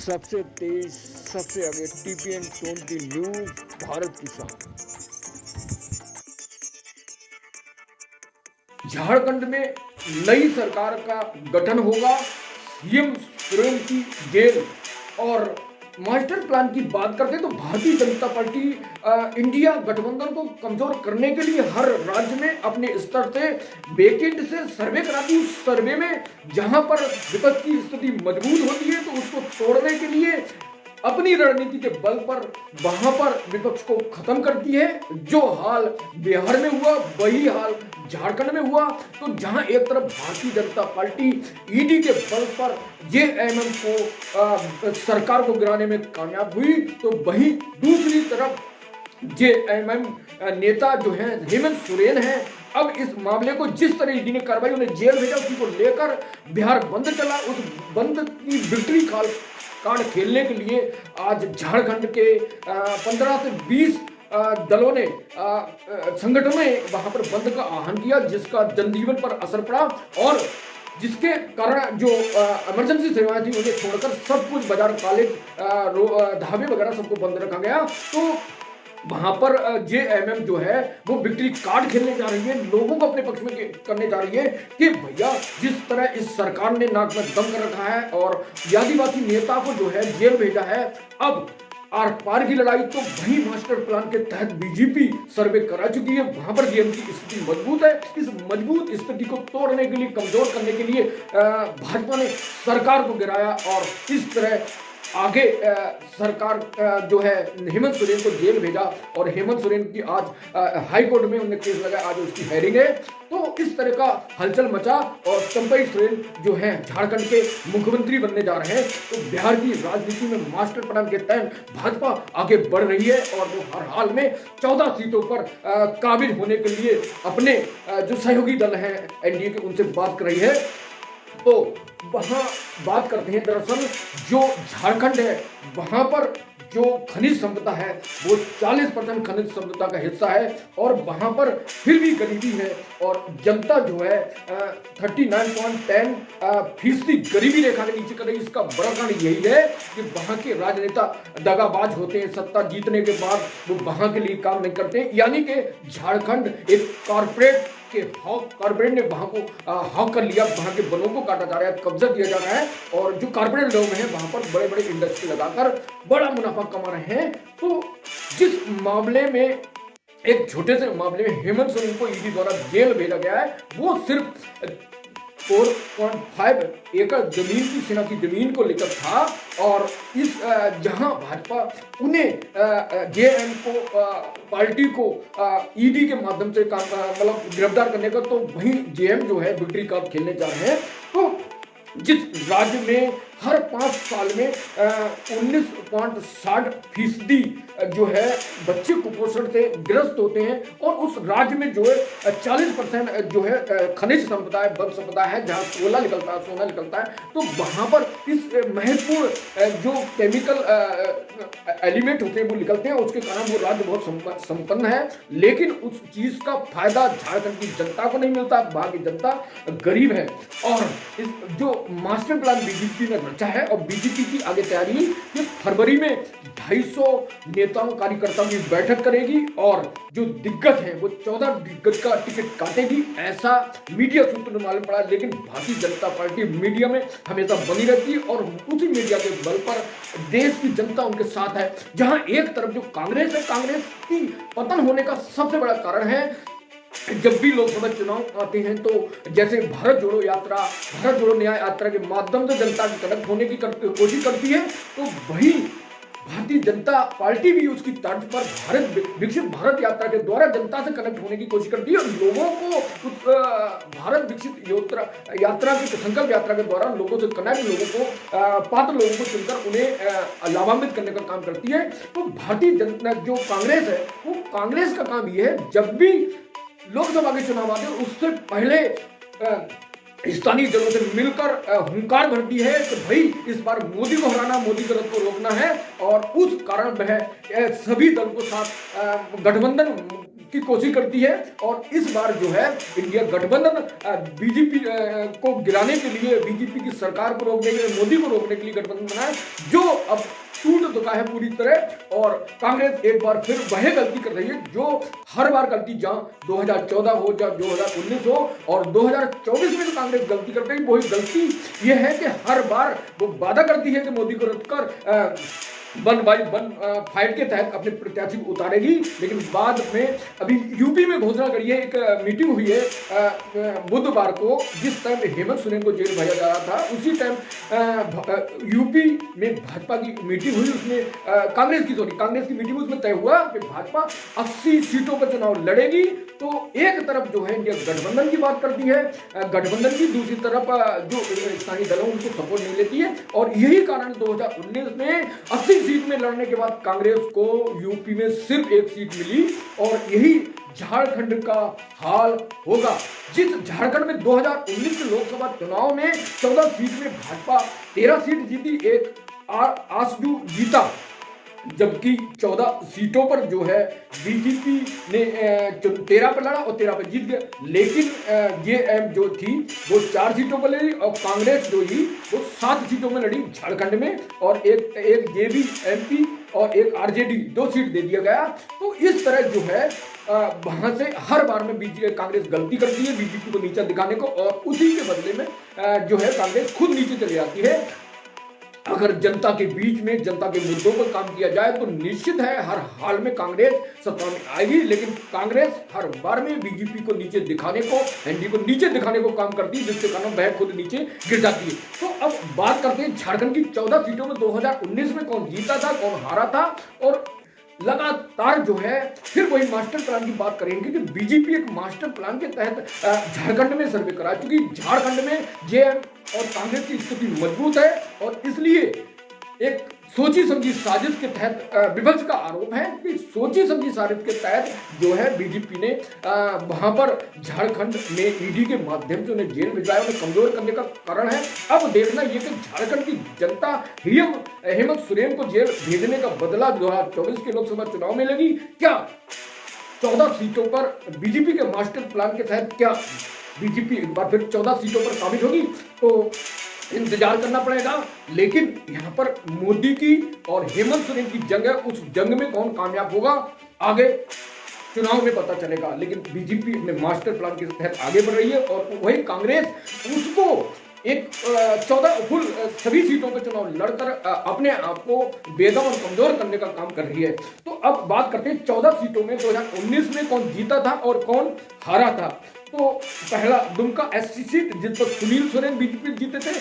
सबसे तेज सबसे आगे टीपीएन 20 न्यूज भारत किसान। झारखंड में नई सरकार का गठन होगा, सीएम सोरेन की जेल। और मास्टर प्लान की बात करते हैं तो भारतीय जनता पार्टी इंडिया गठबंधन को कमजोर करने के लिए हर राज्य में अपने स्तर से बैकएंड से सर्वे कराती। उस सर्वे में जहां पर विपक्ष की स्थिति मजबूत होती है तो उसको तोड़ने के लिए अपनी रणनीति के बल पर वहां पर विपक्ष को खत्म करती है। जो हाल बिहार में हुआ वही हाल झारखंड में हुआ। तो जहां एक तरफ भारतीय जनता पार्टी ईडी के बल पर जेएमएम को सरकार को गिराने में कामयाब हुई, तो वहीं दूसरी तरफ जेएमएम नेता जो है हेमंत सोरेन है। अब इस मामले को जिस तरह ईडी ने कार्रवाई उन्हें जेल भेजा, उसी को लेकर बिहार बंद चला। उस बंद की विक्ट्री कार्ड खेलने के लिए आज झारखंड के 15 से 20 दलों ने संगठनों ने वहां पर बंद का आह्वान किया, जिसका जनजीवन पर असर पड़ा और जिसके कारण जो इमरजेंसी सेवाएं थी उन्हें छोड़कर सब कुछ बाजार, कॉलेज, ढाबे वगैरह सबको बंद रखा गया। तो वहां पर जेएमएम जो है वो विक्ट्री कार्ड खेलने जा रही है, लोगों को अपने पक्ष में करने जा रही है कि भैया जिस तरह इस सरकार ने नाक में दम कर रखा है और आदिवासी नेता को जो है जेल भेजा है, अब आर पार की लड़ाई तो वही मास्टर प्लान के तहत बीजेपी सर्वे करा चुकी है। वहां पर जेएमएम की स्थिति मजबूत है। इस मजबूत स्थिति को तोड़ने के लिए, कमजोर करने के लिए भाजपा ने सरकार को गिराया और इस तरह आगे सरकार जो है हेमंत सोरेन को जेल भेजा। और हेमंत सोरेन की आज हाई कोर्ट में उन्हें केस लगा, आज उसकी हेयरिंग है। तो इस तरह का हलचल मचा और चंपई सोरेन जो है झारखंड के मुख्यमंत्री बनने जा रहे हैं। तो बिहार की राजनीति में मास्टर प्लान के तहत भाजपा आगे बढ़ रही है और वो हर हाल में 14 सीटों पर काबिज होने के लिए अपने जो सहयोगी दल हैं एनडीए के उनसे बात कर रही है। तो वहां बात करते हैं, दरअसल जो झारखंड है वहां पर जो खनिज संपदा है वो 40% खनिज संपदा का हिस्सा है और वहां पर फिर भी गरीबी है और जनता जो है 39.10% गरीबी रेखा के नीचे कर रही है। इसका बड़ा कारण यही है कि वहां के राजनेता दगाबाज होते हैं, सत्ता जीतने के बाद वो वहां के लिए काम नहीं करते। यानी कि झारखंड एक कॉर्पोरेट ने वहां को हॉक कर लिया, वहां के वनों को काटा जा रहा है, कब्जा दिया जा रहा है और जो कॉर्पोरेट लोग हैं वहां पर बड़े बड़े इंडस्ट्री लगाकर बड़ा मुनाफा कमा रहे हैं। तो जिस मामले में, एक छोटे से मामले में हेमंत सोरेन को ईडी द्वारा जेल भेजा गया है, वो सिर्फ 4.5 एकड़ जमीन की सेना की जमीन को लेकर था। और इस जहां भाजपा उन्हें जेएम को पार्टी को ईडी के माध्यम से मतलब गिरफ्तार करने का, तो वहीं जेएम जो है विक्ट्री कार्ड खेलने जा रहे हैं। तो जिस राज्य में हर 5 साल में 19.60% जो है बच्चे कुपोषण से ग्रस्त होते हैं और उस राज्य में जो है 40% जो है खनिज संपदा है, वन संपदा है, जहाँ कोयला निकलता है, सोना निकलता है। तो वहां पर इस महत्वपूर्ण जो केमिकल एलिमेंट होते हैं वो निकलते हैं, उसके कारण वो राज्य बहुत संपन्न है। लेकिन उस चीज का फायदा झारखंड की जनता को नहीं मिलता, वहां की जनता गरीब है। और इस जो मास्टर प्लान बीजेपी ने रचा है और बीजेपी की आगे तैयारी कि फरवरी में 250 नेताओं कार्यकर्ताओं की बैठक करेगी और जो दिग्गज हैं वो 14 दिग्गज का टिकट काटेगी, ऐसा मीडिया सूत्र ने मालूम पड़ा। लेकिन भारतीय जनता पार्टी मीडिया में हमेशा बनी रहती है और उसी मीडिया के बल पर देश की जनता उनके साथ है। जहां एक तरफ जो कांग्रेस है, कांग्रेस की पतन होने का सबसे बड़ा कारण है, जब भी लोकसभा चुनाव आते हैं तो जैसे भारत जोड़ो न्याय यात्रा के माध्यम से जनता की कनेक्ट होने की कोशिश करती है, तो वही भारतीय जनता पार्टी भी उसकी तर्ज पर विकसित भारत यात्रा के द्वारा जनता से कनेक्ट होने की कोशिश करती है और लोगों को उस भारत विकसित यात्रा की संकल्प यात्रा के द्वारा लोगों से कनेक्ट, लोगों को पात्र लोगों को चुनकर उन्हें लाभान्वित करने का काम करती है। तो भारतीय जनता जो कांग्रेस है, वो कांग्रेस का काम ये है, जब भी लोकसभा के चुनाव आते हैं उससे पहले स्थानीय दलों से मिलकर हुंकार भरती है कि भाई इस बार मोदी को हराना, मोदी की रथ को रोकना है। और उस कारण वह सभी दल को साथ गठबंधन की कोशिश करती है और इस बार जो है इंडिया गठबंधन बीजेपी को गिराने के लिए, बीजेपी की सरकार को रोकने के लिए, मोदी को रोकने के लिए गठबंधन बनाया, जो अब टूट चुका है पूरी तरह। और कांग्रेस एक बार फिर वह गलती कर रही है जो हर बार करती, जहां 2014 हो या 2019 हो और 2024 में जो कांग्रेस गलती करती है, वही गलती यह है कि हर बार वो वादा करती है कि मोदी को रखकर वन बाई वन फाइट के तहत अपने प्रत्याशी को उतारेगी, लेकिन बाद में अभी यूपी में घोषणा करी है, एक मीटिंग हुई है बुधवार को, जिस टाइम हेमंत सोरेन को जेल भेजा जा रहा था, उसी टाइम यूपी में भाजपा की मीटिंग हुई, उसमें कांग्रेस की मीटिंग, उसमें तय हुआ कि भाजपा 80 सीटों पर चुनाव लड़ेगी। तो एक तरफ जो है इंडिया गठबंधन की बात करती है, गठबंधन की, दूसरी तरफ जो स्थानीय दल है उनको सपोर्ट नहीं लेती है, और यही कारण 2019 में 80 सीट में लड़ने के बाद कांग्रेस को यूपी में सिर्फ एक सीट मिली, और यही झारखंड का हाल होगा। जिस झारखंड में 2019 के लोकसभा चुनाव में 14 सीट में भाजपा 13 सीट जीती, एक आसडू जीता, जबकि 14 सीटों पर जो है बीजेपी ने 13 पर लड़ा और 13 पर जीत गया, लेकिन जेएम जो थी वो 4 सीटों पर लड़ी, और कांग्रेस जो ही वो 7 सीटों में लड़ी झारखंड में, और एक जेबी एमपी और एक आरजेडी 2 सीट दे दिया गया। तो इस तरह जो है वहां से हर बार में कांग्रेस गलती करती है बीजेपी को नीचा दिखाने को, और उसी के बदले में जो है कांग्रेस खुद नीचे चली जाती है। अगर जनता के बीच में, जनता के मुद्दों पर काम किया जाए तो निश्चित है हर हाल में कांग्रेस सत्ता में आएगी, लेकिन कांग्रेस हर बार में बीजेपी को नीचे दिखाने को, एनडीए को नीचे दिखाने को काम करती है, जिसके कारण वह खुद नीचे गिर जाती है। तो अब बात करते हैं झारखंड की 14 सीटों में 2019 में कौन जीता था, कौन हारा था, और लगातार जो है फिर वही मास्टर प्लान की बात करेंगे कि बीजेपी एक मास्टर प्लान के तहत झारखंड में सर्वे करा चुकी। झारखंड में जेएम और कांग्रेस की स्थिति मजबूत है, और इसलिए एक सोची समझी साजिश के तहत विपक्ष का आरोप है कि सोची समझी साजिश के तहत जो है बीजेपी ने वहां पर झारखंड में ईडी के माध्यम से उन्हें जेल भिजवाया, उन्हें कमजोर करने का कारण है। अब देखना यह कि झारखंड की जनता हेमंत सोरेन को जेल भेजने का बदला 2024 के लोकसभा चुनाव में लेगी क्या? 14 सीटों पर बीजेपी के मास्टर प्लान के तहत क्या बीजेपी एक बार फिर 14 सीटों पर काबिज होगी? तो इंतजार करना पड़ेगा। लेकिन यहाँ पर मोदी की और हेमंत सोरेन की जंग है, उस जंग में कौन कामयाब होगा आगे चुनाव में पता चलेगा। लेकिन बीजेपी अपने मास्टर प्लान के तहत आगे बढ़ रही है, और वही कांग्रेस उसको एक 14 फुल सभी सीटों पर चुनाव लड़कर अपने आप को बेदम और कमजोर करने का काम कर रही है। तो अब बात करते हैं 14 सीटों में 2019 में कौन जीता था और कौन हारा था। तो पहला दुमका एससी सीट जिस पर सुनील सोरेन बीजेपी जीते थे,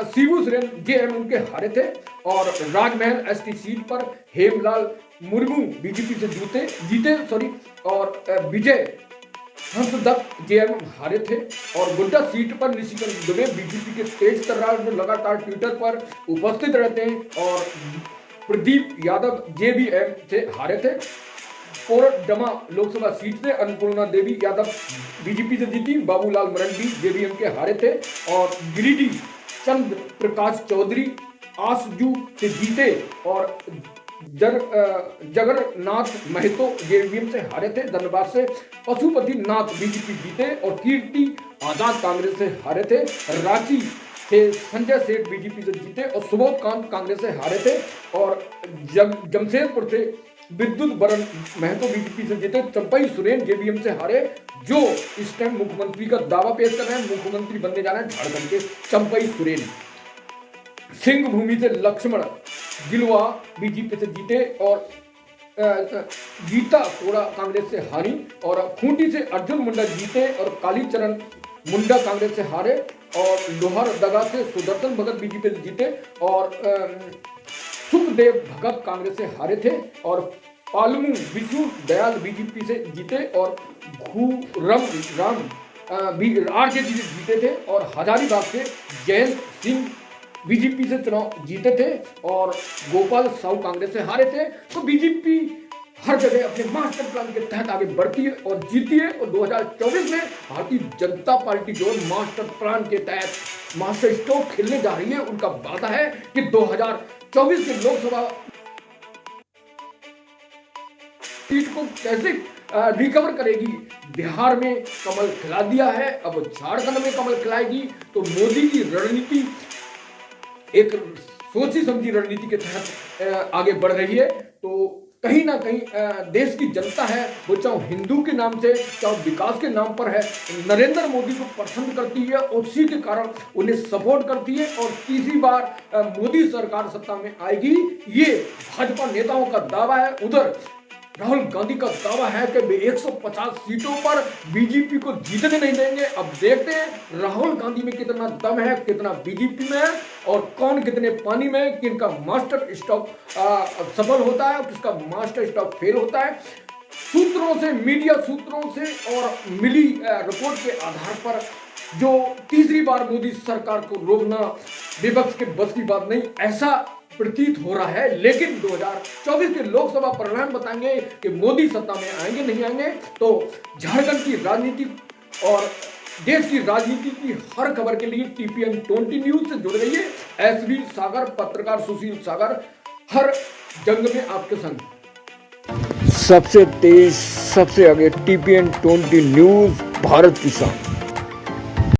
शिबू सोरेन जेएम उनके हारे थे, और राजमहल एसटी सीट पर हेमलाल मुर्मू बीजेपी से जीते, और विजय हंसदत्त जेएम हारे थे, और गोड्डा सीट पर निशिकांत दुबे बीजेपी के तेज तर्रार जो लगातार ट्विटर पर उपस्थित रहते हैं, और प्रदीप यादव जेबीएम से हारे थे। कोरडमा लोकसभा सीट से अन्नपूर्णा देवी यादव बीजेपी से जीती, बाबूलाल मरंडी जेबीएम के हारे थे, और गिरिडीह चंद्र प्रकाश चौधरी आसजू से जीते, और जगन्नाथ महतो जेबीएम से हारे थे। धनबाद से पशुपति नाथ बीजेपी जीते, और कीर्ति आजाद कांग्रेस से हारे थे। रांची से संजय सेठ बीजेपी से जीते, और सुबोध कांत कांग्रेस से हारे थे, और जमशेदपुर से विद्युत बरन महतो बीजेपी से जीते। चंपई सोरेन जेबीएम से हारे, जो इस टाइम मुख्यमंत्री का दावा पेश कर रहे हैं, मुख्यमंत्री बनने जा रहे हैं झारखंड के चंपई सोरेन। सिंह भूमि से लक्ष्मण गिलवा बीजेपी से जीते, और गीता कोड़ा कांग्रेस से हारी, और खूंटी से अर्जुन मुंडा जीते, और कालीचरण मुंडा कांग्रेस से हारे, और लोहरदगा से सुदर्शन भगत बीजेपी से जीते, और सुखदेव भगत कांग्रेस से हारे थे, और पालमू विष्णु दयाल बीजेपी से जीते, और घूरम राम आरजेडी से जीते थे, और हजारीबाग से जयंत सिंह बीजेपी से चुनाव जीते थे, और गोपाल साहू कांग्रेस से हारे थे। तो बीजेपी हर जगह अपने मास्टर प्लान के तहत आगे बढ़ती है और जीती है, और 2024 में भारतीय जनता पार्टी जो मास्टर प्लान के तहत मास्टर स्ट्रोक खेलने जा रही है। उनका वादा है कि 2024 के लोकसभा सीट को कैसे रिकवर करेगी। बिहार में कमल खिला दिया है, अब झारखंड में कमल खिलाएगी। तो मोदी की रणनीति एक सोची समझी रणनीति के तहत आगे बढ़ रही है। तो कहीं ना कहीं देश की जनता है वो चाहे हिंदू के नाम से चाहे विकास के नाम पर है, नरेंद्र मोदी को पसंद करती है और उसी के कारण उन्हें सपोर्ट करती है। और तीसरी बार मोदी सरकार सत्ता में आएगी, ये भाजपा नेताओं का दावा है। उधर राहुल गांधी का दावा है कि वे 150 सीटों पर बीजेपी को जीतने नहीं देंगे। अब देखते हैं राहुल गांधी में कितना दम है, कितना बीजेपी में है और कौन कितने पानी में है, किनका मास्टर स्ट्रोक सफल होता है और किसका मास्टर स्ट्रोक फेल होता है। सूत्रों से, मीडिया सूत्रों से और मिली रिपोर्ट के आधार पर जो तीसरी बार मोदी सरकार को रोकना विपक्ष के बस की बात नहीं, ऐसा प्रतीत हो रहा है। लेकिन 2024 के लोकसभा परिणाम बताएंगे कि मोदी सत्ता में आएंगे नहीं आएंगे। तो झारखंड की राजनीति और देश की राजनीति की हर खबर के लिए TPN 20 न्यूज से जुड़ रहिए। SV सागर, पत्रकार सुशील सागर, हर जंग में आपके संग। सबसे तेज, सबसे आगे TPN 20 न्यूज, भारत की शान।